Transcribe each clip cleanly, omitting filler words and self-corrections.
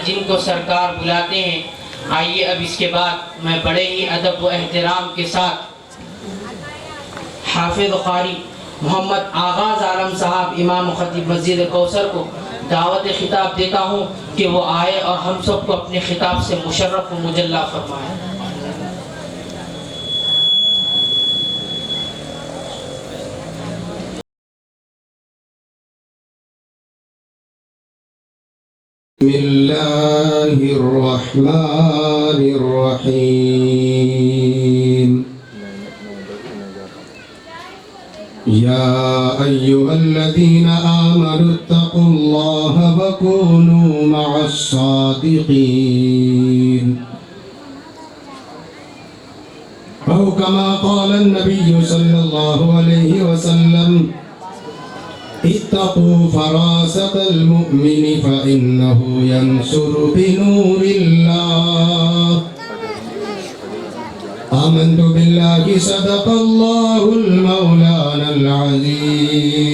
جن کو سرکار بلاتے ہیں. آئیے اب اس کے بعد میں بڑے ہی ادب و احترام کے ساتھ حافظ قاری محمد آغاز عالم صاحب امام خطیب مسجد کوثر کو دعوت خطاب دیتا ہوں کہ وہ آئے اور ہم سب کو اپنے خطاب سے مشرف و مجلہ فرمائے. بسم اللہ الرحمن الرحیم. یا ایہا الذین آمنوا اتقوا اللہ وکونوا مع الصادقین. او کما قال النبی صلی اللہ علیہ وسلم اتقوا فراسة المؤمن فإنه ينصر بنور الله. آمنت بالله صدق الله المولانا العظيم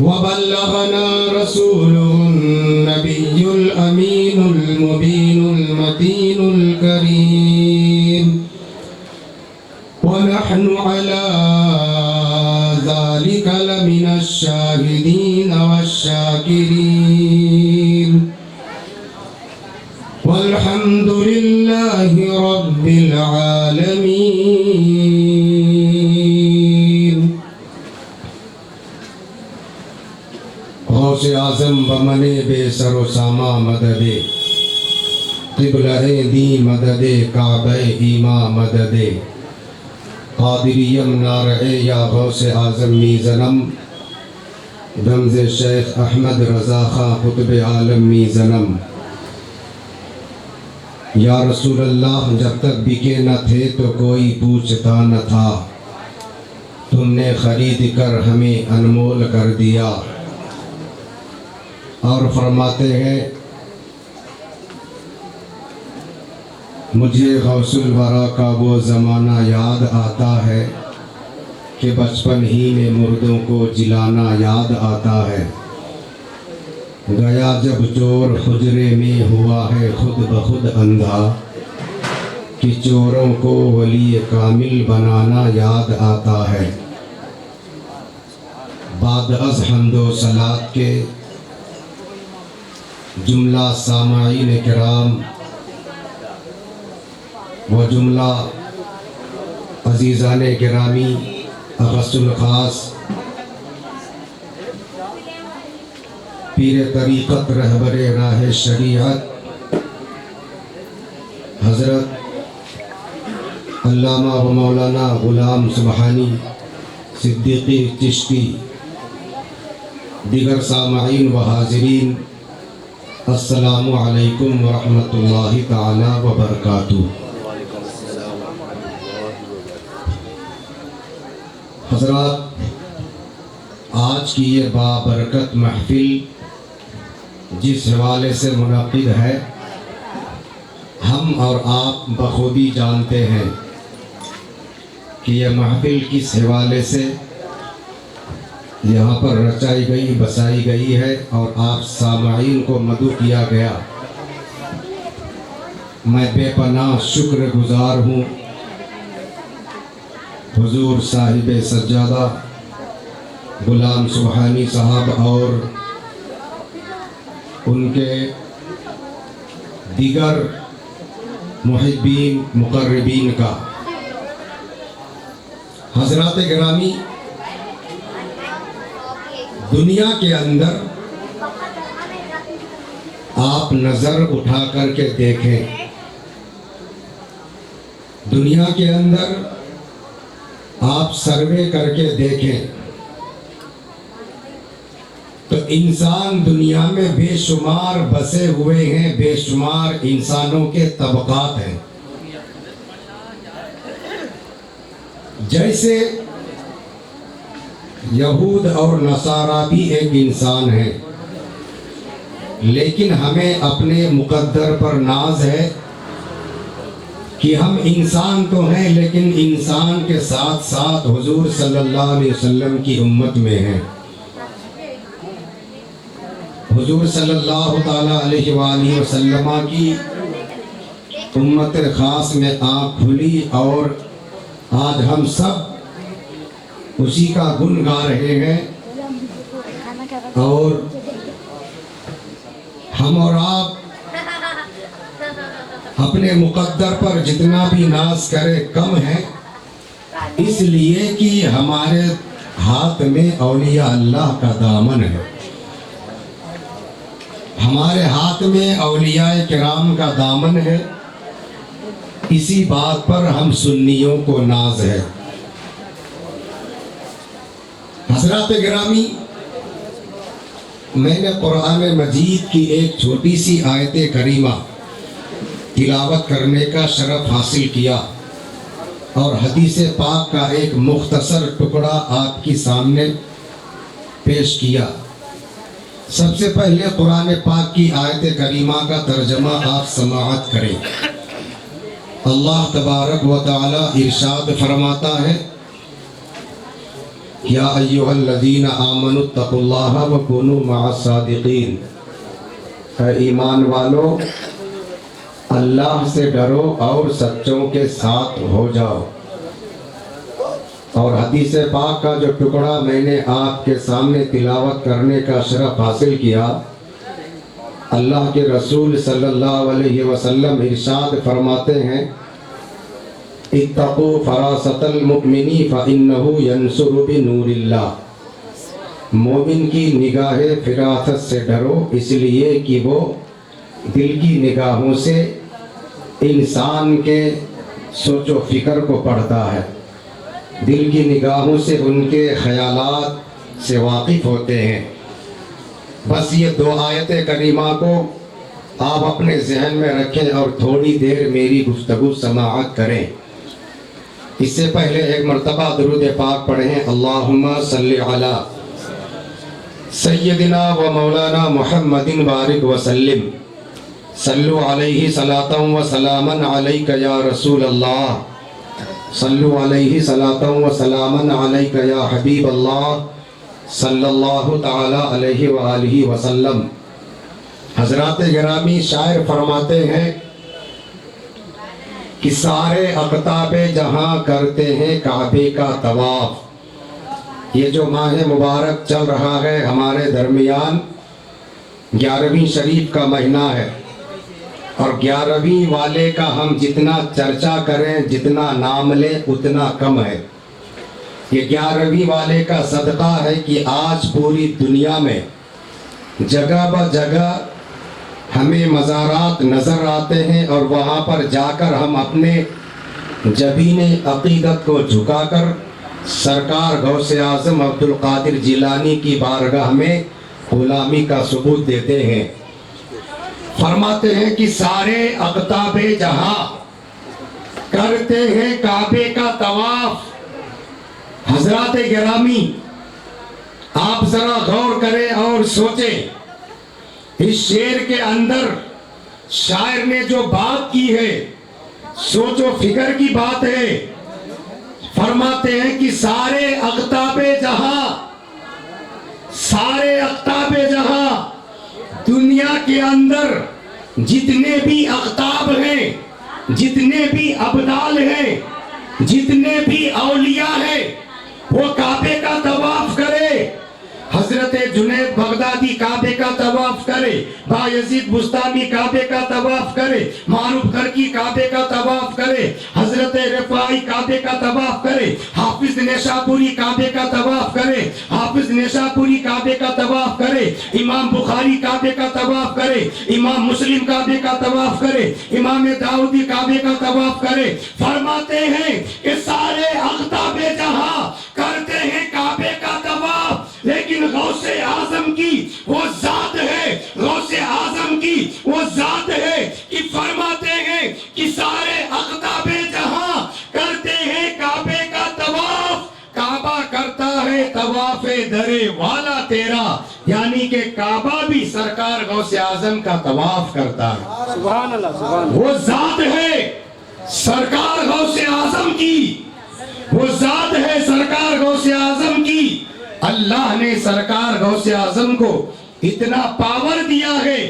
وبلغنا رسوله النبي الأمين المبين المتين الكريم ونحن على ذلك لمن الشاهدين والشاكرين والحمد لله رب العالمين. غوث اعظم بمن بے سر و ساما مدد قبلہ دی مدد کعبہ ایما مدد قادریم نارع یا غوث اعظم میزنم رمز شیخ احمد رضا خاں قطب عالم میزنم. یا رسول اللہ جب تک بکے نہ تھے تو کوئی پوچھتا نہ تھا، تم نے خرید کر ہمیں انمول کر دیا. اور فرماتے ہیں مجھے غوث الورا کا وہ زمانہ یاد آتا ہے کہ بچپن ہی میں مردوں کو جلانا یاد آتا ہے. گیا جب چور حجرے میں ہوا ہے خود بخود اندھا کہ چوروں کو ولی کامل بنانا یاد آتا ہے. بعد از حمد و صلات کے جملہ سامعین کرام و جملہ عزیزان گرامی، اخص الخاص پیر طریقت رہبر راہ شریعت حضرت علامہ و مولانا غلام سبحانی صدیقی چشتی، دیگر سامعین و حاضرین، السلام علیکم ورحمۃ اللہ تعالی وبرکاتہ۔ حضرات، آج کی یہ بابرکت محفل جس حوالے سے منعقد ہے، ہم اور آپ بخودی جانتے ہیں کہ یہ محفل کس حوالے سے یہاں پر رچائی گئی، بسائی گئی ہے اور آپ سامعین کو مدعو کیا گیا۔ میں بے پناہ شکر گزار ہوں حضور صاحب سجادہ غلام سبحانی صاحب اور ان کے دیگر محبین مقربین کا۔ حضرات گرامی، دنیا کے اندر آپ نظر اٹھا کر کے دیکھیں، دنیا کے اندر آپ سروے کر کے دیکھیں تو انسان دنیا میں بے شمار بسے ہوئے ہیں، بے شمار انسانوں کے طبقات ہیں۔ جیسے یہود اور نصارہ بھی ایک انسان ہے، لیکن ہمیں اپنے مقدر پر ناز ہے کہ ہم انسان تو ہیں لیکن انسان کے ساتھ ساتھ حضور صلی اللہ علیہ وسلم کی امت میں ہیں۔ حضور صلی اللہ تعالیٰ علیہ وآلہ وسلم کی امت خاص میں آنکھ کھلی اور آج ہم سب اسی کا گن گا رہے ہیں، اور ہم اور آپ اپنے مقدر پر جتنا بھی ناز کرے کم ہے، اس لیے کہ ہمارے ہاتھ میں اولیاء اللہ کا دامن ہے، ہمارے ہاتھ میں اولیاء کرام کا دامن ہے۔ اسی بات پر ہم سنیوں کو ناز ہے۔ حضرات گرامی، میں نے قرآن مجید کی ایک چھوٹی سی آیت کریمہ تلاوت کرنے کا شرف حاصل کیا اور حدیث پاک کا ایک مختصر ٹکڑا آپ کی سامنے پیش کیا۔ سب سے پہلے قرآن پاک کی آیت کریمہ کا ترجمہ آپ سماعت کریں۔ اللہ تبارک و تعالی ارشاد فرماتا ہے، یا ایھا الذین آمنوا اتقوا اللہ وکونوا مع الصادقین، اے ایمان والو اللہ سے ڈرو اور سچوں کے ساتھ ہو جاؤ۔ اور حدیث پاک کا جو ٹکڑا میں نے آپ کے سامنے تلاوت کرنے کا شرف حاصل کیا، اللہ کے رسول صلی اللہ علیہ وسلم ارشاد فرماتے ہیں، اتقوا فراست المؤمن فإنه ينصر بنور اللہ، مومن کی نگاہ فراست سے ڈرو، اس لیے کہ وہ دل کی نگاہوں سے انسان کے سوچ و فکر کو پڑھتا ہے، دل کی نگاہوں سے ان کے خیالات سے واقف ہوتے ہیں۔ بس یہ دو آیت کریمہ کو آپ اپنے ذہن میں رکھیں اور تھوڑی دیر میری گفتگو سماعت کریں۔ اس سے پہلے ایک مرتبہ درود پاک پڑھیں، اللہم صلی علی سیدنا و مولانا محمد بارک وسلم، صلو علیہ صلاۃ و سلاما علیک یا رسول اللہ، صلو علیہ صلاۃ و سلاما علیک یا حبیب اللہ، صلی اللہ تعالی علیہ وآلہ وسلم۔ حضرات گرامی، شاعر فرماتے ہیں کہ سارے اقطاب جہاں کرتے ہیں کعبے کا طواف، یہ جو ماہ مبارک چل رہا ہے ہمارے درمیان 11ویں شریف کا مہینہ ہے، اور 11ویں والے کا ہم جتنا چرچا کریں، جتنا نام لیں اتنا کم ہے۔ یہ 11ویں والے کا صدقہ ہے کہ آج پوری دنیا میں جگہ بہ جگہ ہمیں مزارات نظر آتے ہیں، اور وہاں پر جا کر ہم اپنے جبین عقیدت کو جھکا کر سرکار غوث اعظم عبد القادر جیلانی کی بارگاہ میں غلامی کا ثبوت دیتے ہیں۔ فرماتے ہیں کہ سارے اقطاب جہاں کرتے ہیں کعبے کا طواف۔ حضرات گرامی، آپ ذرا غور کریں اور سوچیں، اس شعر کے اندر شاعر نے جو بات کی ہے سوچ و فکر کی بات ہے۔ فرماتے ہیں کہ سارے اقطاب جہاں، سارے اقطاب جہاں، دنیا کے اندر جتنے بھی اقطاب ہیں، جتنے بھی ابدال ہیں، جتنے بھی اولیاء ہیں، وہ کعبے کا طواف کرے۔ حضرت جنید بغدادی کعبے کا طواف کرے، بایزید بستامی کعبے کا طواف کرے، معروف کرکی کعبے کا طواف کرے، حضرت رفاعی کعبے کا طواف کرے، حافظ نیشاپوری کعبے کا طواف کرے، حافظ نیشاپوری کعبے کا طواف کرے، امام بخاری کعبے کا طواف کرے، امام مسلم کعبے کا طواف کرے، امام داؤدی کعبے کا طواف کرے۔ فرماتے ہیں کہ سارے اقطاب جہاں کرتے ہیں کعبے کا طواف، لیکن غوث اعظم کی وہ ذات ہے، غوث اعظم کی وہ ذات ہے کہ فرماتے ہیں کہ سارے اقطاب جہاں کرتے ہیں کعبے کا طواف، کعبہ کرتا ہے طواف درے والا تیرا، یعنی کہ کعبہ بھی سرکار غوث اعظم کا طواف کرتا ہے۔ سبحان اللہ، سبحان اللہ۔ وہ ذات ہے سرکار غوث اعظم کی، وہ ذات ہے سرکار غوث اعظم کی۔ اللہ نے سرکار غوث اعظم کو اتنا پاور دیا ہے۔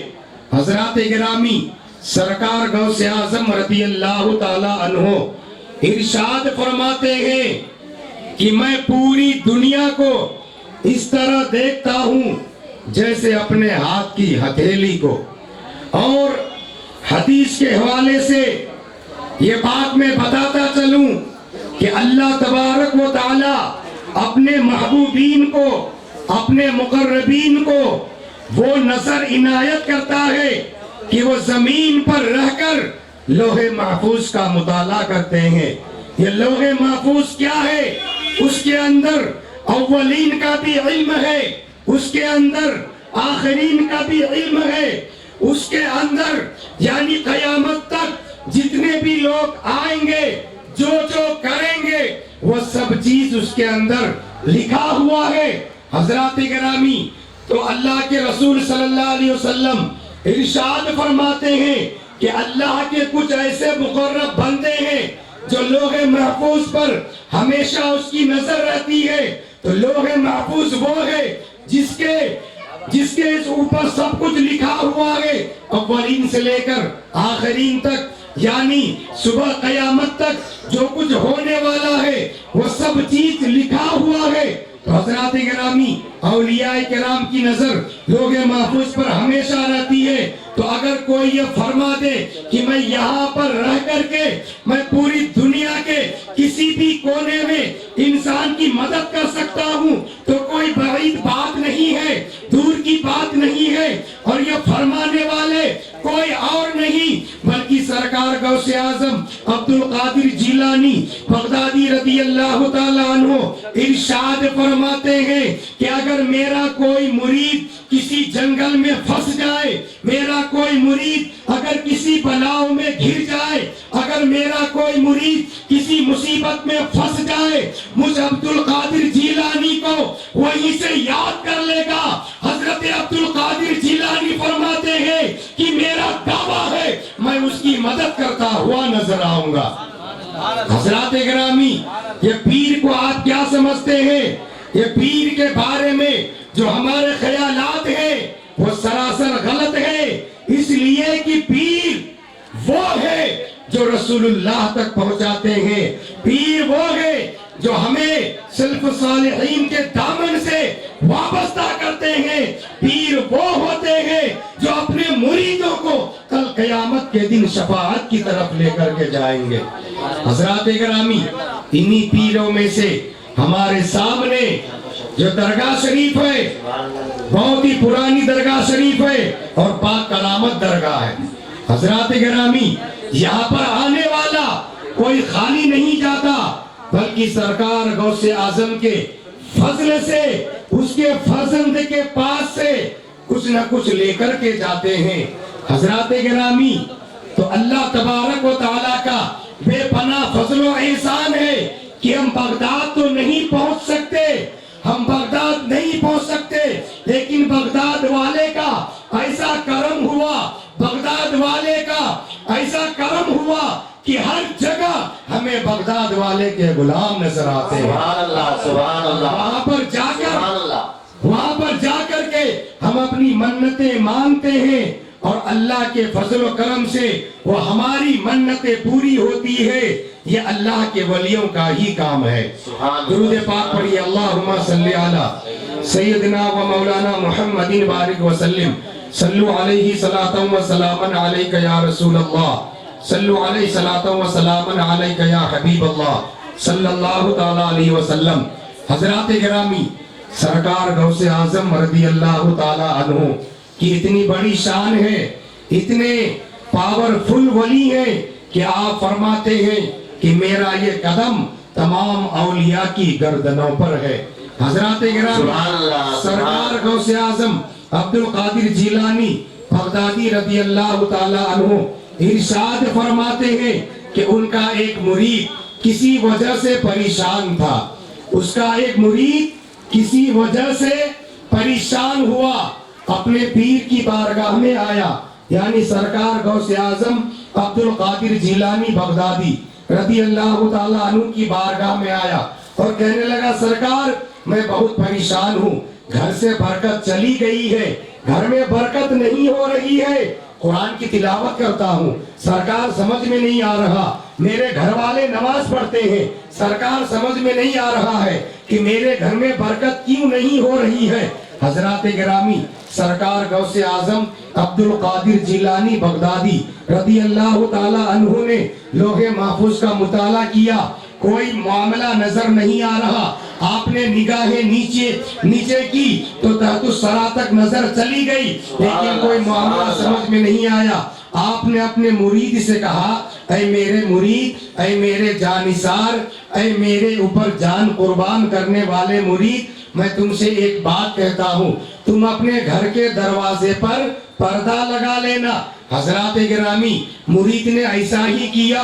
حضرات گرامی، سرکار غوث اعظم رضی اللہ تعالی عنہ ارشاد فرماتے ہیں کہ میں پوری دنیا کو اس طرح دیکھتا ہوں جیسے اپنے ہاتھ کی ہتھیلی کو۔ اور حدیث کے حوالے سے یہ بات میں بتاتا چلوں کہ اللہ تبارک و تعالی اپنے محبوبین کو، اپنے مقربین کو وہ نظر عنایت کرتا ہے کہ وہ زمین پر رہ کر لوح محفوظ کا مطالعہ کرتے ہیں۔ یہ لوح محفوظ کیا ہے؟ اس کے اندر اولین کا بھی علم ہے، اس کے اندر آخرین کا بھی علم ہے، اس کے اندر یعنی قیامت تک جتنے بھی لوگ آئیں گے، جو جو کریں گے، وہ سب چیز اس کے اندر لکھا ہوا ہے۔ حضرات گرامی، تو اللہ کے رسول صلی اللہ علیہ وسلم ارشاد فرماتے ہیں کہ اللہ کے کچھ ایسے مقرب بندے ہیں جو لوح محفوظ پر ہمیشہ اس کی نظر رہتی ہے۔ تو لوح محفوظ وہ ہے جس کے اس اوپر سب کچھ لکھا ہوا ہے، اولین سے لے کر آخرین تک، یعنی صبح قیامت تک جو کچھ ہونے والا ہے وہ سب چیز لکھا ہوا ہے۔ تو حضرات گرامی، اولیاء کرام کی نظر لوح محفوظ پر ہمیشہ رہتی ہے۔ تو اگر کوئی یہ فرما دے کہ میں یہاں پر رہ کر کے میں پوری دنیا کے کسی بھی کونے میں انسان کی مدد کر سکتا ہوں، تو کوئی بعید بات نہیں ہے، دور کی بات نہیں ہے، اور یہ فرمانے والے کوئی اور نہیں بلکہ سرکار غوث اعظم عبد القادر جیلانی بغدادی رضی اللہ تعالیٰ عنہ ارشاد فرماتے ہیں کہ اگر میرا کوئی مرید کسی جنگل میں پھنس جائے، میرا کوئی مرید اگر کسی بلاؤں میں گھر جائے، اگر میرا کوئی مرید کسی مصیبت میں پھنس جائے، مجھ عبد القادر جیلانی کو وہیں سے یاد کر لے گا۔ حضرت عبد القادر جیلانی فرماتے ہیں کہ میرا دعویٰ ہے میں اس کی مدد کرتا ہوا نظر آؤں گا۔ حضرات گرامی، یہ پیر کو آپ کیا سمجھتے ہیں؟ یہ پیر کے بارے میں جو ہمارے خیالات ہیں وہ سراسر غلط ہے، اس لیے کہ پیر وہ ہے جو رسول اللہ تک پہنچاتے ہیں، پیر وہ ہے جو ہمیں سلف صالحین کے دامن سے وابستہ کرتے ہیں۔ پیر وہ ہوتے ہیں جو اپنے مریدوں کو کل قیامت کے دن شفاعت کی طرف لے کر کے جائیں گے۔ حضرات گرامی، انہی پیروں میں سے ہمارے سامنے جو درگاہ شریف ہے، بہت ہی پرانی درگاہ شریف ہے اور پاک کرامت درگاہ ہے۔ حضرات گرامی، یہاں پر آنے والا کوئی خالی نہیں جاتا، بلکہ سرکار غوث اعظم کے فضل سے، اس کے فرزند کے پاس سے کچھ نہ کچھ لے کر کے جاتے ہیں۔ حضرات گرامی، تو اللہ تبارک و تعالیٰ کا بے پناہ فضل و احسان ہے کہ ہم بغداد تو نہیں پہنچ سکتے، ہم بغداد نہیں پہنچ سکتے، لیکن بغداد والے کا ایسا کرم ہوا، بغداد والے کا ایسا کرم ہوا کہ ہر جگہ ہمیں بغداد والے کے غلام نظر آتے ہیں۔ سبحان اللہ، سبحان اللہ، وہاں پر جا کر، سبحان اللہ، وہاں پر جا کر کے ہم اپنی منتیں مانگتے ہیں اور اللہ کے فضل و کرم سے وہ ہماری منتیں پوری ہوتی ہے۔ یہ اللہ کے ولیوں کا ہی کام ہے۔ درود پاک پڑھیے، اللہم صلی علی سیدنا و مولانا محمد بارک وسلم، صلو علیہ صلاۃ و سلام علیک یا رسول اللہ، صلو علیہ صلاۃ و سلام علیک یا حبیب اللہ، صلی اللہ تعالی علیہ وسلم۔ حضرات گرامی، سرکار غوث اعظم رضی اللہ تعالی عنہ کی اتنی بڑی شان ہے، اتنے پاورفل ولی ہیں کہ آپ فرماتے ہیں کہ میرا یہ قدم تمام اولیاء کی گردنوں پر ہے۔ حضرات گرامی، سرکار غوث اعظم عبد القادر جیلانی بغدادی رضی اللہ تعالی عنہ ارشاد فرماتے ہیں کہ ان کا ایک مرید کسی وجہ سے پریشان تھا، اس کا ایک مرید کسی وجہ سے پریشان ہوا، اپنے پیر کی بارگاہ میں آیا، یعنی سرکار غوث اعظم عبد القادر جیلانی بغدادی رضی اللہ تعالیٰ عنہ کی بارگاہ میں آیا اور کہنے لگا، سرکار میں بہت پریشان ہوں، گھر سے برکت چلی گئی ہے، گھر میں برکت نہیں ہو رہی ہے، قرآن کی تلاوت کرتا ہوں، سرکار سمجھ میں نہیں آ رہا، میرے گھر والے نماز پڑھتے ہیں، سرکار سمجھ میں نہیں آ رہا ہے کہ میرے گھر میں برکت کیوں نہیں ہو رہی ہے۔ حضرات گرامی، سرکار غوث اعظم عبد القادر جیلانی بغدادی رضی اللہ تعالی عنہ نے لوح محفوظ کا مطالعہ کیا، کوئی معاملہ نظر نہیں آ رہا، آپ نے نگاہیں نیچے کی تو تحت الثری تک نظر چلی گئی، لیکن کوئی معاملہ سمجھ میں نہیں آیا۔ آپ نے اپنے مرید سے کہا، اے میرے مرید، اے میرے جانثار، اے میرے اوپر جان قربان کرنے والے مرید، میں تم سے ایک بات کہتا ہوں، تم اپنے گھر کے دروازے پر پردہ لگا لینا۔ حضرات گرامی، مرید نے ایسا ہی کیا،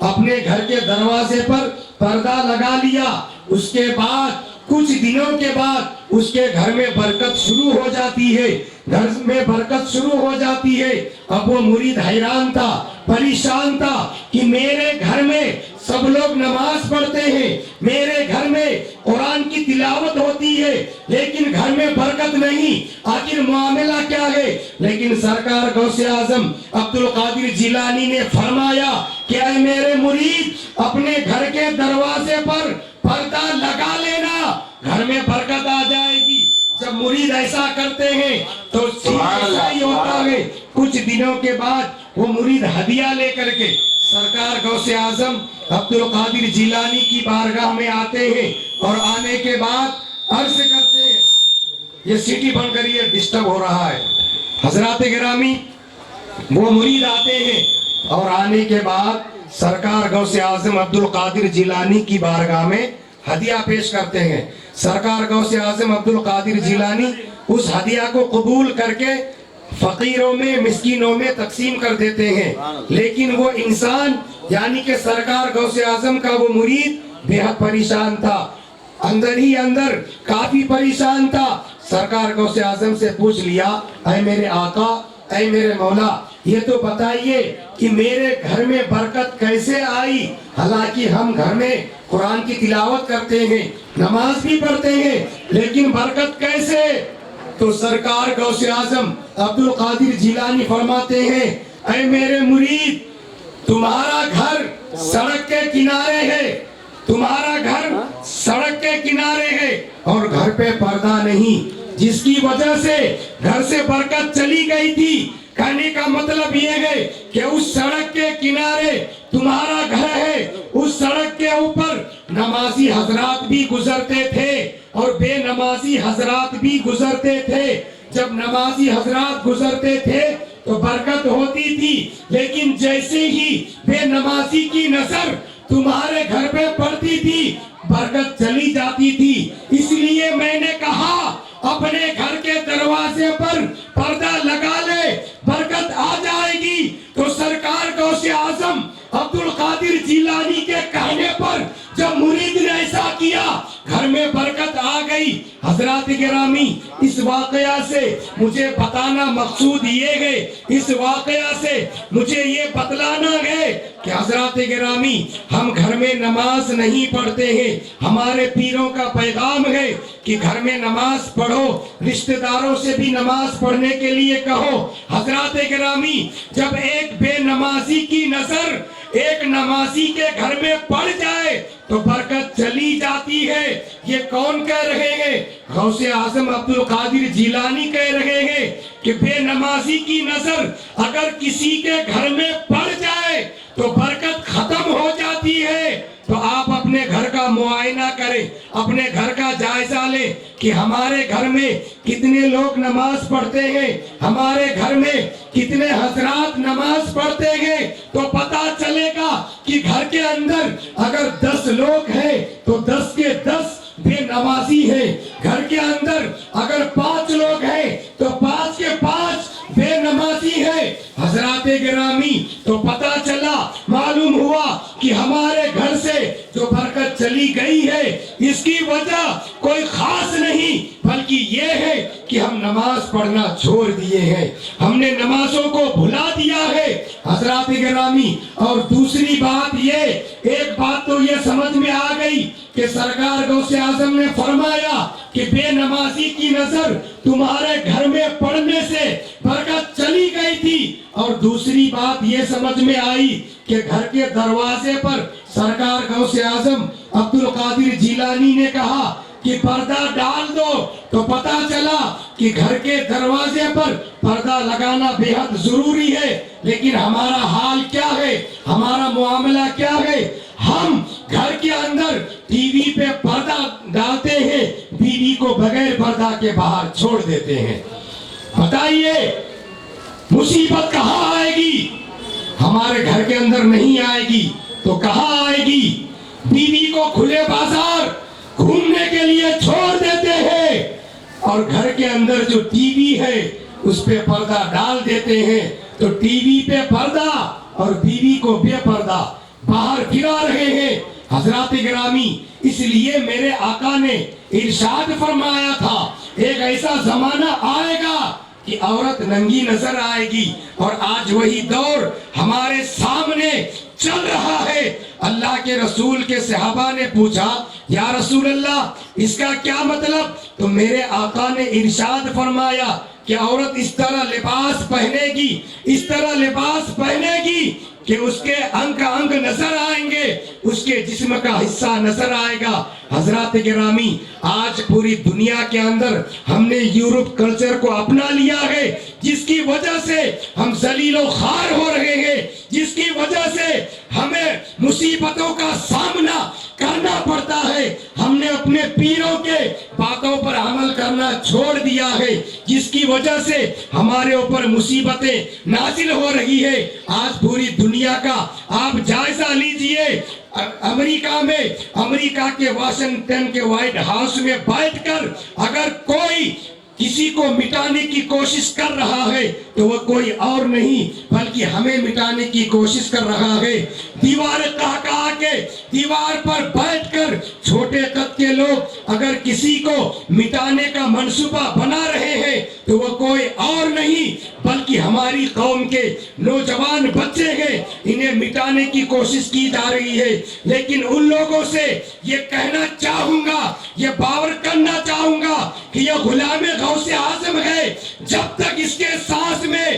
اپنے گھر کے دروازے پر پردہ لگا لیا، اس کے بعد کچھ دنوں کے بعد اس کے گھر میں برکت شروع ہو جاتی ہے، گھر میں برکت شروع ہو جاتی ہے۔ اب وہ مرید حیران تھا، پریشان تھا کہ میرے گھر میں سب لوگ نماز پڑھتے ہیں، میرے گھر میں قرآن کی تلاوت ہوتی ہے، لیکن گھر میں برکت نہیں، آخر معاملہ کیا ہے؟ لیکن سرکار غوث اعظم عبد القادر جیلانی نے فرمایا کہ اے میرے مرید، اپنے گھر کے دروازے پر پردہ لگا لینا، گھر میں برکت آ جائے گی۔ جب مرید ایسا کرتے ہیں تو ایسا ہی ہوتا ہے۔ کچھ دنوں کے بعد وہ مرید ہدیہ لے کر کے سرکار غوث اعظم عبد القادر جیلانی کی بارگاہ میں آتے ہیں، اور آنے کے بعد عرض کرتے ہیں، یہ سٹی بن کر یہ ڈسٹرب ہو رہا ہے۔ حضرات گرامی، وہ مرید آتے ہیں اور آنے کے بعد سرکار غوث اعظم عبد القادر جیلانی کی بارگاہ میں ہدیہ پیش کرتے ہیں۔ سرکار غوث اعظم عبد القادر جیلانی اس ہدیہ کو قبول کر کے فقیروں میں، مسکینوں میں تقسیم کر دیتے ہیں، لیکن وہ انسان یعنی کہ سرکار غوث اعظم کا وہ مرید بے حد پریشان تھا، اندر ہی اندر کافی پریشان تھا۔ سرکار غوث اعظم سے پوچھ لیا، اے میرے آقا، اے میرے مولا، یہ تو بتائیے کہ میرے گھر میں برکت کیسے آئی؟ حالانکہ ہم گھر میں قرآن کی تلاوت کرتے ہیں، نماز بھی پڑھتے ہیں، لیکن برکت کیسے؟ تو سرکار غوث اعظم عبد القادر جیلانی فرماتے ہیں، اے میرے مرید، تمہارا گھر سڑک کے کنارے ہے، تمہارا گھر سڑک کے کنارے ہے اور گھر پہ پردہ نہیں، جس کی وجہ سے گھر سے برکت چلی گئی تھی۔ کہنے کا مطلب یہ ہے کہ اس سڑک کے کنارے تمہارا گھر ہے، اس سڑک کے اوپر نمازی حضرات بھی گزرتے تھے اور بے نمازی حضرات بھی گزرتے تھے۔ جب نمازی حضرات گزرتے تھے تو برکت ہوتی تھی، لیکن جیسے ہی بے نمازی کی نظر تمہارے گھر پہ پڑتی تھی برکت چلی جاتی تھی۔ اس لیے میں نے کہا اپنے گھر کے دروازے پر پردہ لگا لے، برکت آ جائے گی۔ تو سرکار غوث اعظم عبد القادر جیلانی کے کہنے پر جب مرید نے ایسا کیا گھر میں برکت آ گئی۔ حضرات گرامی، اس واقعہ سے مجھے بتانا مقصود یہ ہے، اس واقعہ سے مجھے یہ بتلانا ہے کہ حضرات گرامی ہم گھر میں نماز نہیں پڑھتے ہیں۔ ہمارے پیروں کا پیغام ہے کہ گھر میں نماز پڑھو، رشتہ داروں سے بھی نماز پڑھنے کے لیے کہو۔ حضرات گرامی، جب ایک بے نمازی کی نظر ایک نمازی کے گھر میں پڑ جائے تو برکت چلی جاتی ہے۔ یہ کون کہہ رہے ہیں؟ غوث اعظم عبد القادر جیلانی کہہ رہے ہیں کہ بے نمازی کی نظر اگر کسی کے گھر میں پڑ جائے تو برکت ختم ہو جاتی ہے۔ تو آپ اپنے گھر کا معائنہ کریں، اپنے گھر کا جائزہ لیں کہ ہمارے گھر میں کتنے لوگ نماز پڑھتے ہیں، ہمارے گھر میں کتنے حضرات نماز پڑھتے ہیں۔ تو پتہ چلے گا کہ گھر کے اندر اگر 10 لوگ ہیں تو 10 کے 10 بے نمازی ہیں۔ گھر کے اندر اگر 5 لوگ ہیں تو 5 کے 5 بے نمازی ہیں۔ حضرات گرامی، تو پتہ چلا، معلوم ہوا کہ ہمارے گھر سے جو برکت چلی گئی ہے اس کی وجہ کوئی خاص نہیں، بلکہ یہ ہے کہ ہم نماز پڑھنا چھوڑ دیے ہیں، ہم نے نمازوں کو بھلا دیا ہے۔ حضرات گرامی، اور دوسری بات یہ، ایک بات تو یہ سمجھ میں آ گئی کہ سرکار غوث اعظم نے فرمایا کہ بے نمازی کی نظر تمہارے گھر میں پڑنے سے برکت چلی گئی تھی۔ اور دوسری بات یہ سمجھ میں آئی کہ گھر کے دروازے پر سرکار غوث اعظم عبد القادر جیلانی نے کہا کہ پردہ ڈال دو، تو پتہ چلا کہ گھر کے دروازے پر پردہ لگانا بے حد ضروری ہے۔ لیکن ہمارا حال کیا ہے، ہمارا معاملہ کیا ہے؟ ہم گھر کے اندر ٹی وی پہ پردہ ڈالتے ہیں، بیوی کو بغیر پردہ کے باہر چھوڑ دیتے ہیں۔ بتائیے مصیبت کہاں آئے گی؟ ہمارے گھر کے اندر نہیں آئے گی تو کہاں آئے گی؟ بیوی کو کھلے بازار گھومنے کے لیے چھوڑ دیتے ہیں اور گھر کے اندر جو ٹی وی ہے اس پہ پردہ ڈال دیتے ہیں، تو ٹی وی پہ پردہ اور بیوی کو بے پردہ باہر پھرا رہے ہیں۔ حضرات گرامی، اس لیے میرے آقا نے ارشاد فرمایا تھا ایک ایسا زمانہ آئے گا کہ عورت ننگی نظر آئے گی، اور آج وہی دور ہمارے سامنے چل رہا ہے۔ اللہ کے رسول کے صحابہ نے پوچھا یا رسول اللہ اس کا کیا مطلب؟ تو میرے آقا نے ارشاد فرمایا کہ عورت اس طرح لباس پہنے گی، اس طرح لباس پہنے گی کہ اس کے انگ انگ نظر آئیں گے، اس کے جسم کا حصہ نظر آئے گا۔ حضرات گرامی، آج پوری دنیا کے اندر ہم نے یورپ کلچر کو اپنا لیا ہے، جس کی وجہ سے ہم ذلیل و خوار ہو رہے ہیں، جس کی وجہ سے ہمیں مصیبتوں کا سامنا کرنا پڑتا ہے۔ ہم نے اپنے پیروں کے باتوں پر عمل کرنا چھوڑ دیا ہے، جس کی وجہ سے ہمارے اوپر مصیبتیں نازل ہو رہی ہے۔ آج پوری دنیا کا آپ جائزہ لیجئے، امریکہ میں، امریکہ کے واشنگٹن کے وائٹ ہاؤس میں بیٹھ کر اگر کوئی کسی کو مٹانے کی کوشش کر رہا ہے تو وہ کوئی اور نہیں بلکہ ہمیں مٹانے کی کوشش کر رہا ہے۔ دیوار کہا کے دیوار پر بیٹھ کر چھوٹے قد کے لوگ اگر کسی کو مٹانے کا منصوبہ بنا رہے ہیں تو وہ کوئی اور نہیں بلکہ ہماری قوم کے نوجوان بچے ہیں، انہیں مٹانے کی کوشش کی جا رہی ہے۔ لیکن ان لوگوں سے یہ کہنا چاہوں گا، یہ باور کرنا چاہوں گا کہ یہ غلام غوث اعظم ہے، جب تک اس کے سانس میں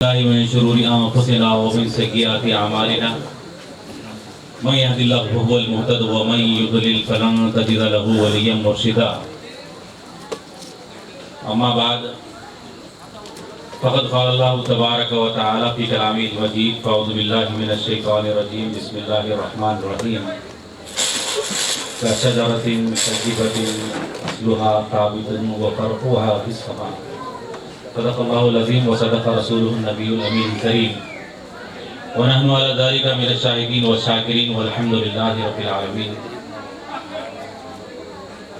من شرور أنفسنا ومن سيئات أعمالنا من يهد الله فهو المهتد ومن يضلل فلن تجد له وليا مرشدا أما بعد فقد قال الله تبارك وتعالى في كلامه المجيد فأعوذ بالله من الشيطان الرجيم بسم الله الرحمن الرحيم كشجرة طيبة أصلها ثابت وفرعها في السماء صدق الله العظيم وصدق رسوله النبي الأمين الكريم ونحن على ذلك من الشاهدين والشاكرين والحمد لله رب العالمين۔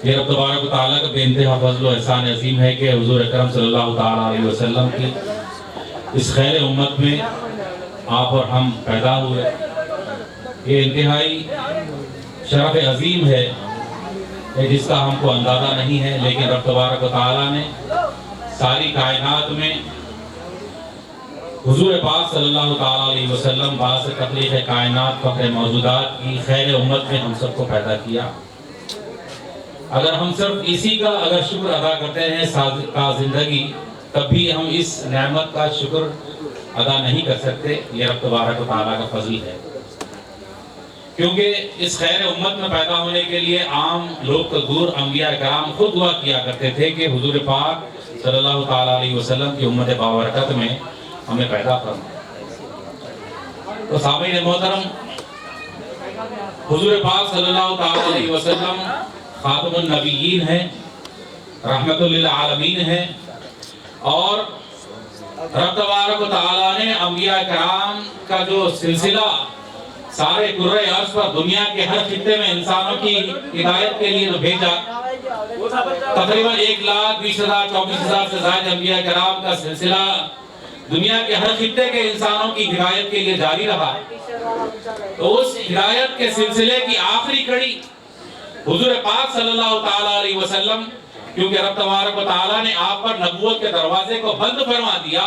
یہ رب تبارک و تعالیٰ کا بے انتہا فضل و احسان عظیم ہے کہ حضور اکرم صلی اللہ تعالیٰ علیہ وسلم کی اس خیر امت میں آپ اور ہم پیدا ہوئے۔ یہ انتہائی شرف عظیم ہے جس کا ہم کو اندازہ نہیں ہے، لیکن رب تبارک و تعالیٰ نے ساری کائنات میں حضور پاک صلی اللہ تعالیٰ علیہ وسلم باعث تخلیق کائنات فخر موجودات کی خیر امت میں ہم سب کو پیدا کیا۔ اگر ہم صرف اسی کا اگر شکر ادا کرتے ہیں کا زندگی، تب بھی ہم اس نعمت کا شکر ادا نہیں کر سکتے۔ یہ رب تبارک و تعالیٰ کا فضل ہے، کیونکہ اس خیر امت میں پیدا ہونے کے لیے عام لوگ تو دور، انبیاء کرام خود دعا کیا کرتے تھے کہ حضور پاک صلی اللہ تعالیٰ علیہ وسلم کی امت بابرکت میں ہمیں پیدا فرمائے۔ تو سامعین محترم، حضور پاک صلی اللہ تعالیٰ علیہ وسلم خاتم النبیین ہیں، رحمت للعالمین ہیں، اور رب تبارک و تعالیٰ نے انبیاء کرام کا جو سلسلہ سارے کرۂ ارض پر دنیا کے ہر خطے میں انسانوں کی ہدایت کے لیے بھیجا۔ تقریباً 1,20,024 سے زائد انبیاء کرام کا سلسلہ دنیا کے ہر خطے کے انسانوں کی ہدایت کے لیے جاری رہا۔ تو اس ہدایت کے سلسلے کی آخری کڑی حضور پاک صلی اللہ تعالیٰ علیہ وسلم، کیونکہ رب تبارک و تعالیٰ نے آپ پر نبوت کے دروازے کو بند فرما دیا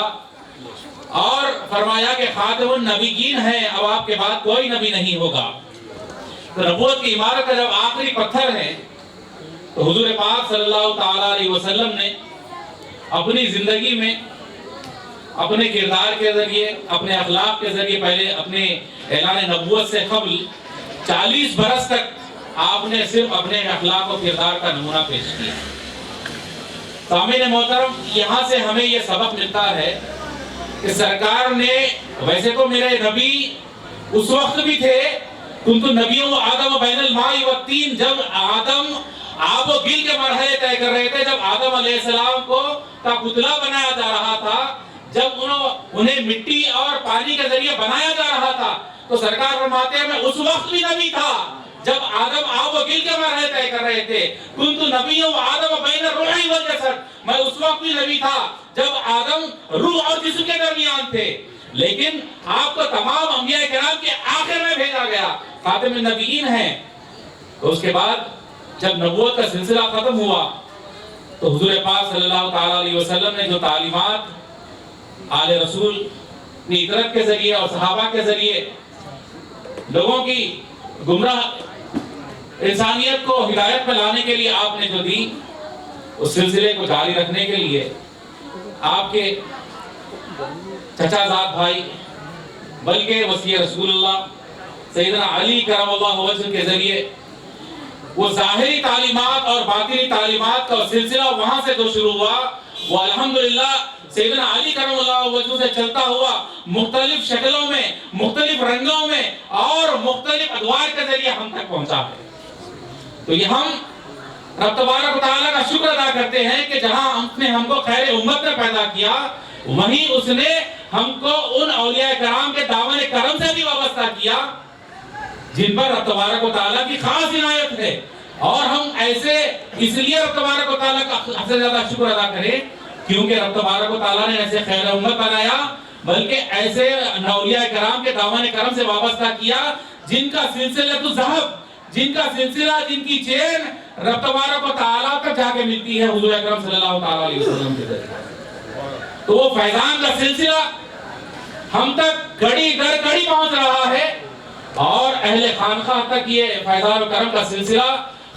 اور فرمایا کہ خاتم النبیین ہیں، اب آپ کے بعد کوئی نبی نہیں ہوگا۔ تو نبوت کی عمارت کا جب آخری پتھر ہے تو حضور پاک صلی اللہ تعالیٰ علیہ وسلم نے اپنی زندگی میں اپنے کردار کے ذریعے، اپنے اخلاق کے ذریعے، پہلے اپنے اعلان نبوت سے قبل 40 برس تک آپ نے صرف اپنے اخلاق و کردار کا نمونہ پیش کیا۔ سامعین محترم، یہاں سے ہمیں یہ سبق ملتا ہے کہ سرکار نے، ویسے تو میرے نبی اس وقت بھی تھے، کنتو نبیوں آدم بین الماء والطین، جب آدم آب و گل کے مرحلے طے کر رہے تھے، جب آدم علیہ السلام کو کا پتلا بنایا جا رہا تھا، جب انہیں مٹی اور پانی کے ذریعے بنایا جا رہا تھا، تو سرکار فرماتے ہیں میں اس وقت بھی نبی تھا جب آدم آب و گل کے مرحلے طے کر رہے تھے۔ کنتو نبیوں آدم بین الروح والجسد، میں اس وقت بھی نبی تھا جب آدم روح اور جسم کے درمیان تھے، لیکن آپ کو تمام انبیاء کرام کے آخر میں بھیجا گیا، خاتم النبیین ہیں۔ تو اس کے بعد جب نبوت کا سلسلہ ختم ہوا تو حضور پاک صلی اللہ تعالیٰ علیہ وسلم نے جو تعلیمات آل رسول کی اطرت کے ذریعے اور صحابہ کے ذریعے لوگوں کی گمراہ انسانیت کو ہدایت میں لانے کے لیے آپ نے جو دی، اس سلسلے کو جاری رکھنے کے لیے آپ کے چچا زاد بھائی بلکہ وصی رسول اللہ سیدنا علی کرم اللہ وجہ کے ذریعے وہ ظاہری تعلیمات اور باطنی تعلیمات کا سلسلہ وہاں سے جو شروع ہوا، وہ الحمدللہ سیدنا علی کرم اللہ وجہ سے چلتا ہوا مختلف شکلوں میں، مختلف رنگوں میں اور مختلف ادوار کے ذریعے ہم تک پہنچا ہے۔ تو یہ ہم رب تبارک و تعالیٰ کا شکر ادا کرتے ہیں کہ جہاں اس نے ہم کو خیر امت میں پیدا کیا، وہیں اس نے ہم کو ان اولیاء کرام کے دامن کرم سے بھی وابستہ کیا جن پر رب تبارک و تعالیٰ کی خاص عنایت ہے. اور ہم ایسے اس لیے رب تبارک و تعالیٰ کا حد سے زیادہ شکر ادا کریں کیونکہ رب تبارک و تعالیٰ نے ایسے خیر امت بنایا، بلکہ ایسے اولیاء کرام کے دامن کرم سے وابستہ کیا جن کا سلسلہ تو ذہب، جن کا سلسلہ، جن کی چین رب تبارک و تعالیٰ تک جا کے ملتی ہے حضور اکرم صلی اللہ تعالیٰ علیہ وسلم کے ذریعے. تو وہ فیضان کا سلسلہ ہم تک گھڑی در گھڑی پہنچ رہا ہے، اور اہل خانقاہ تک یہ فیضان و کرم کا سلسلہ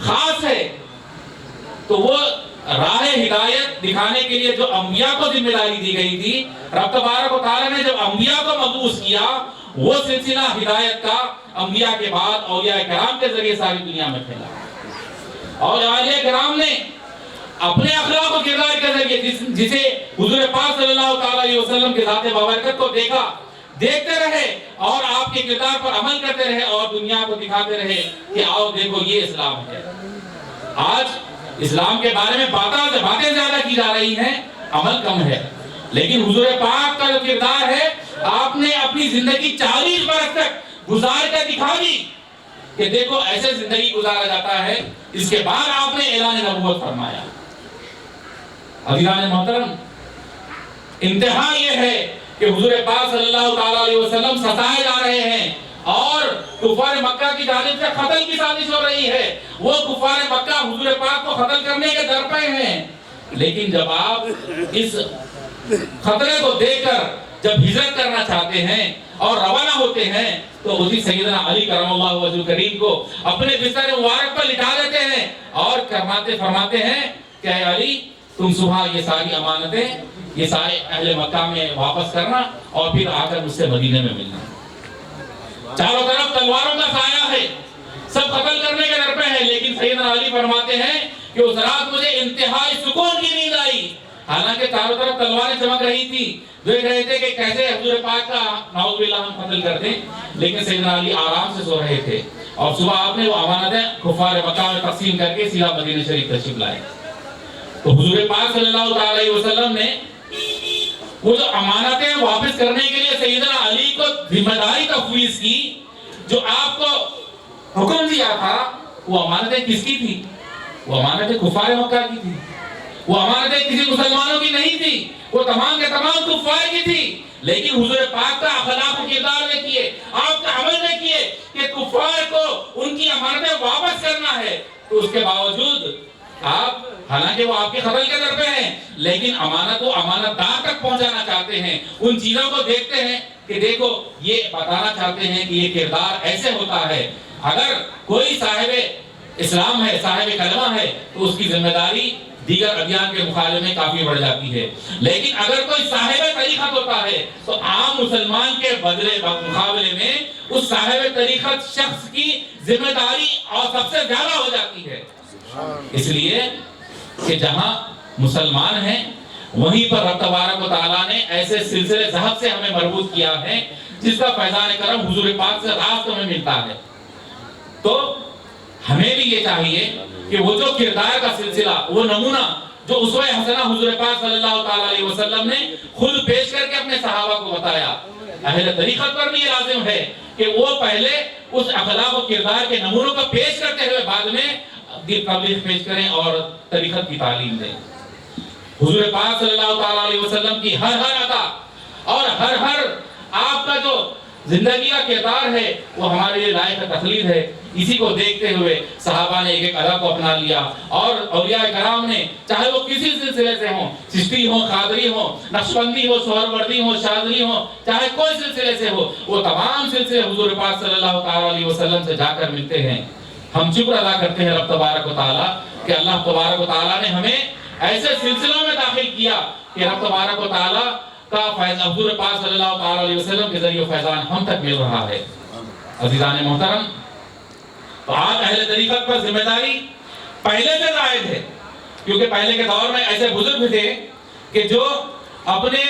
خاص ہے. تو وہ راہ ہدایت دکھانے کے لیے جو انبیاء کو ذمہ داری دی گئی تھی، رب تبارک و تعالیٰ نے جب انبیاء کو مبعوث کیا، وہ سلسلہ ہدایت کا انبیاء کے بعد اولیاء کرام کے ذریعے ساری دنیا میں پھیلا. اور اولیاء کرام نے اپنے اخلاق و کردار کے ذریعے جسے حضور پاک صلی اللہ تعالیٰ علیہ وسلم کے ذات بابرکت کو دیکھا، دیکھتے رہے اور آپ کے کردار پر عمل کرتے رہے اور دنیا کو دکھاتے رہے کہ آؤ دیکھو یہ اسلام ہے. آج اسلام کے بارے میں باتیں زیادہ کی جا رہی ہیں، عمل کم ہے. لیکن حضور پاک کا جو کردار ہے، آپ نے اپنی زندگی 40 برس تک گزار کر دکھا دی کہ دیکھو ایسے زندگی گزارا جاتا ہے. اس کے بعد آپ نے اعلان نبوت فرمایا. عزیزان محترم، انتہا یہ ہے کہ حضور پاک صلی اللہ تعالیٰ علیہ وسلم ستائے جا رہے ہیں اور کفار مکہ کی جانب سے قتل کی سازش ہو رہی ہے. وہ کفار مکہ حضور پاک کو قتل کرنے کے در پہ ہیں. لیکن جب آپ اس خطرے کو دیکھ کر جب ہجرت کرنا چاہتے ہیں اور روانہ ہوتے ہیں تو اسی سیدنا علی کرم اللہ وجہ کریم کو اپنے بستر مبارک پر لٹا دیتے ہیں اور فرماتے ہیں کہ اے علی، تم صبح یہ ساری امانتیں یہ سارے اہل مکہ میں واپس کرنا اور پھر آ کر مجھ سے مدینے میں ملنا. چاروں طرف تلواروں کا سایہ ہے، سب قتل کرنے کے در پہ ہیں، لیکن سیدنا علی فرماتے ہیں کہ اس رات مجھے انتہائی سکون کی نیند آئی. حالانکہ چاروں طرف تلواریں چمک رہی تھی، دیکھ رہے تھے کہ کیسے حضور پاک کا نعوذ باللہ ہم قتل کر دیں، لیکن سیدنا علی آرام سے سو رہے تھے. اور صبح آپ نے وہ امانتیں کفار مکہ میں تقسیم کر کے سیدھا مدینہ شریف تشریف لائے. تو حضور پاک صلی اللہ تعالی علیہ وسلم نے وہ جو امانتیں واپس کرنے کے لیے سیدنا علی کو ذمہ داری تفویض کی، جو آپ کو حکم دیا تھا، وہ امانتیں کس کی تھی؟ وہ امانتیں کفار مکہ کی تھی. وہ امانتیں کسی مسلمانوں کی نہیں تھی، وہ تمام کے تمام کفار کی تھی. لیکن حضور پاک کا اخلاق و کردار دیکھیے، آپ کا عمل دیکھیے کہ کفار کو ان کی امانتیں واپس کرنا ہے. تو اس کے باوجود آپ، حالانکہ وہ آپ کے قتل کے در پہ ہیں، لیکن امانت کو امانت دار تک پہنچانا چاہتے ہیں. ان چیزوں کو دیکھتے ہیں کہ دیکھو یہ بتانا چاہتے ہیں کہ یہ کردار ایسے ہوتا ہے. اگر کوئی صاحب اسلام ہے، صاحب کلمہ ہے، تو اس کی ذمہ داری دیگر ادیان کے مقابلے میں کافی بڑھ جاتی ہے. لیکن اگر کوئی صاحب طریقت ہوتا ہے تو عام مسلمان کے مقابلے میں اس صاحب طریقت شخص کی ذمہ داری اور سب سے زیادہ ہو جاتی ہے. اس لیے کہ جہاں مسلمان ہیں وہیں پر رب تبارک و تعالیٰ نے ایسے سلسلے ذہب سے ہمیں مربوط کیا ہے جس کا فیضان کرم حضور پاک سے راست ہمیں ملتا ہے. تو ہمیں بھی یہ چاہیے کہ وہ جو کردار کا سلسلہ، وہ نمونہ جو اسوہ حسنہ حضور پاک صلی اللہ تعالیٰ علیہ وسلم نے خود پیش کر کے اپنے صحابہ کو بتایا، اہل طریقت پر بھی یہ لازم ہے کہ وہ پہلے اس اخلاق و کردار کے نمونوں کو پیش کرتے ہوئے بعد میں تبلیغ پیش کریں اور طریقت کی تعلیم دیں. حضور پاک صلی اللہ تعالیٰ علیہ وسلم کی ہر عطا اور ہر آپ کا جو زندگی کا کردار ہے وہ ہمارے لیے لائق تخلید ہے. اسی کو دیکھتے ہوئے صحابہ نے ایک ادا کو اپنا لیا اور اولیاء کرام نے، چاہے وہ کسی سلسلے سے ہوں، چشتی ہوں، قادری ہوں، نقشبندی ہو، سہروردی ہو، شاذلی ہو، چاہے کوئی سلسلے سے ہو، وہ تمام سلسلے حضور پاک صلی اللہ تعالیٰ علیہ وسلم سے جا کر ملتے ہیں. ہم شکر ادا کرتے ہیں رب تبارک و تعالیٰ کہ اللہ تبارک و تعالیٰ نے ہمیں ایسے سلسلوں میں داخل کیا کہ رب تبارک و تعالیٰ کا فیض حضور پاک صلی اللہ تعالیٰ علیہ وسلم کے ذریعے فیضان ہم تک مل رہا ہے. عزیزان محترم، تو آج اہل طریقت پر ذمہ داری پہلے سے زائد ہے، کیونکہ پہلے کے دور میں ایسے بزرگ تھے کہ جو اپنے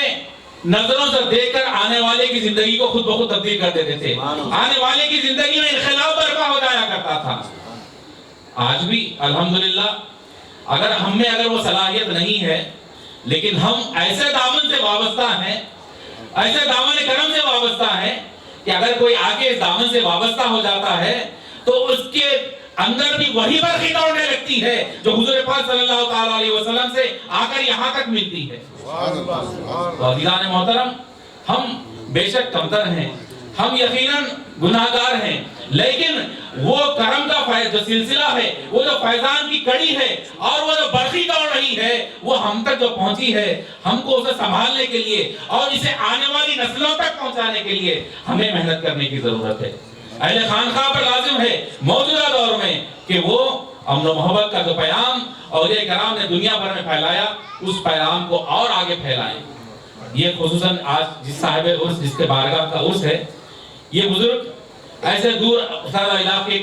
نظروں سے دیکھ کر آنے والے کی زندگی کو خود بخود تبدیل کر دیتے تھے. آنے والے کی زندگی میں انقلاب برپا ہو جایا کرتا تھا. آج بھی الحمدللہ اگر ہم میں اگر وہ صلاحیت نہیں ہے، لیکن ہم ایسے دامن سے وابستہ ہیں، ایسے دامن کرم سے وابستہ ہیں کہ اگر کوئی آگے اس دامن سے وابستہ ہو جاتا ہے تو اس کے اندر بھی وہی برخی دوڑنے لگتی ہے جو حضور پاک صلی اللہ تعالیٰ علیہ وسلم سے آ کر یہاں تک ملتی ہے۔ تو عزیزان محترم، ہم بے شک کمتر ہیں، ہم یقیناً گناہگار ہیں، لیکن وہ کرم کا جو سلسلہ ہے، وہ جو فیضان کی کڑی ہے اور وہ جو برخی دوڑ رہی ہے، وہ ہم تک جو پہنچی ہے، ہم کو اسے سنبھالنے کے لیے اور اسے آنے والی نسلوں تک پہنچانے کے لیے ہمیں محنت کرنے کی ضرورت ہے۔ اہل خانقاہ پر لازم ہے موجودہ دور میں کہ وہ امن و محبت کا جو پیغام اولیاء کرام نے دنیا بھر میں پھیلایا، اس پیغام کو اور آگے پھیلائیں۔ یہ خصوصاً آج جس صاحب عرس، جس کے بارگاہ کا عرس ہے، یہ بزرگ ایسے دور سارا علاقے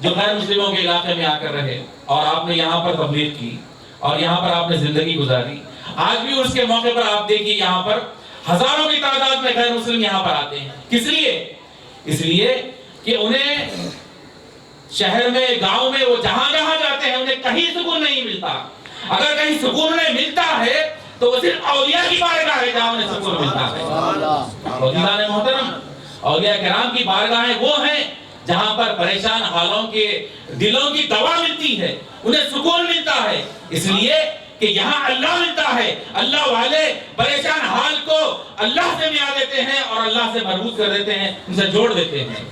جو غیر مسلموں کے علاقے میں آ کر رہے، اور آپ نے یہاں پر تبلیغ کی اور یہاں پر آپ نے زندگی گزاری۔ آج بھی اس کے موقع پر آپ دیکھیے یہاں پر ہزاروں کی تعداد میں غیر مسلم یہاں پر آتے ہیں۔ کس لیے؟ اس لیے کہ انہیں شہر میں، گاؤں میں، وہ جہاں جہاں جاتے ہیں انہیں کہیں سکون نہیں ملتا۔ اگر کہیں سکون انہیں ملتا ہے تو وہ صرف اولیاء کی بارگاہ ہے جہاں انہیں سکون ملتا ہے۔ عزیزان محترم، اولیاء کرام کی بارگاہیں وہ ہیں جہاں پر پریشان حالوں کے دلوں کی دوا ملتی ہے، انہیں سکون ملتا ہے، اس لیے کہ یہاں اللہ ملتا ہے۔ اللہ والے پریشان حال کو اللہ سے ملا دیتے ہیں اور اللہ سے مربوط کر دیتے ہیں، ان سے جوڑ دیتے ہیں۔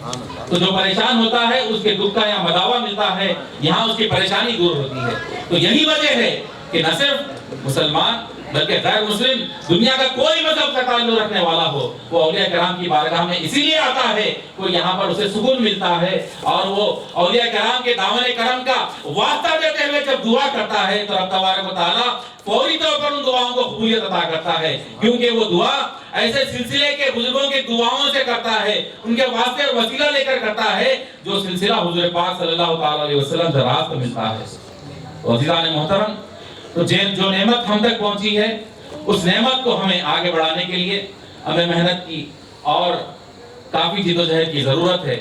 تو جو پریشان ہوتا ہے اس کے دکھ کا یہاں مداوا ملتا ہے، یہاں اس کی پریشانی دور ہوتی ہے۔ تو یہی وجہ ہے کہ نہ صرف مسلمان بلکہ غیر مسلم، دنیا کا کوئی مذہب کا تعلق رکھنے والا ہو، وہ اولیاء کرام کی بارگاہ میں اسی لیے آتا ہے کہ یہاں پر اسے سکون ملتا ہے، اور وہ اولیاء کرام کے دامن کرم کا واسطہ دیتے ہوئے جب دعا کرتا ہے تو رب تبارک و تعالیٰ فوری طور پر ان دعاؤں کو قبولیت عطا کرتا ہے، کیونکہ وہ دعا ایسے سلسلے کے بزرگوں کے دعاؤں سے کرتا ہے، ان کے واسطے اور وسیلہ لے کر کرتا ہے جو سلسلہ حضور پاک صلی اللہ تعالیٰ علیہ وسلم سے راست ملتا ہے۔ عزیزان محترم، تو جو نعمت ہم تک پہنچی ہے اس نعمت کو ہمیں آگے بڑھانے کے لیے ہمیں محنت کی اور کافی جدوجہد کی ضرورت ہے،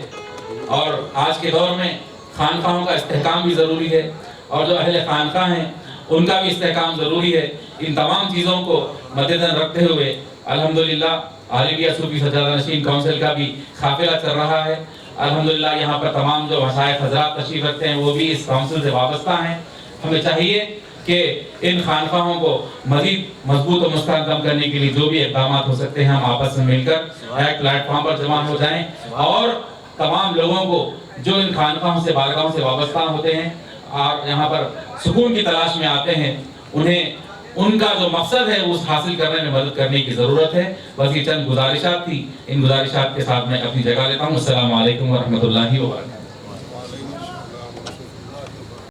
اور آج کے دور میں خانقاہوں کا استحکام بھی ضروری ہے، اور جو اہل خانقاہ ہیں ان کا بھی استحکام ضروری ہے۔ ان تمام چیزوں کو مد نظر رکھتے ہوئے الحمدللہ عالمیہ صوفی سجادہ نشین کونسل کا بھی قافلہ چل رہا ہے۔ الحمدللہ یہاں پر تمام جو مشائخ حضرات تشریف رکھتے ہیں وہ بھی اس کونسل سے وابستہ ہیں۔ ہمیں چاہیے کہ ان خانقاہوں کو مزید مضبوط و مستحکم کرنے کے لیے جو بھی اقدامات ہو سکتے ہیں ہم آپس میں مل کر ایک پلیٹ فارم پر جمع ہو جائیں، اور تمام لوگوں کو جو ان خانقاہوں سے بارگاہوں سے وابستہ ہوتے ہیں اور یہاں پر سکون کی تلاش میں آتے ہیں، انہیں ان کا جو مقصد ہے اس حاصل کرنے میں مدد کرنے کی ضرورت ہے۔ بس یہ چند گزارشات تھی، ان گزارشات کے ساتھ میں اپنی جگہ لیتا ہوں۔ السلام علیکم ورحمۃ اللہ وبرکاتہ۔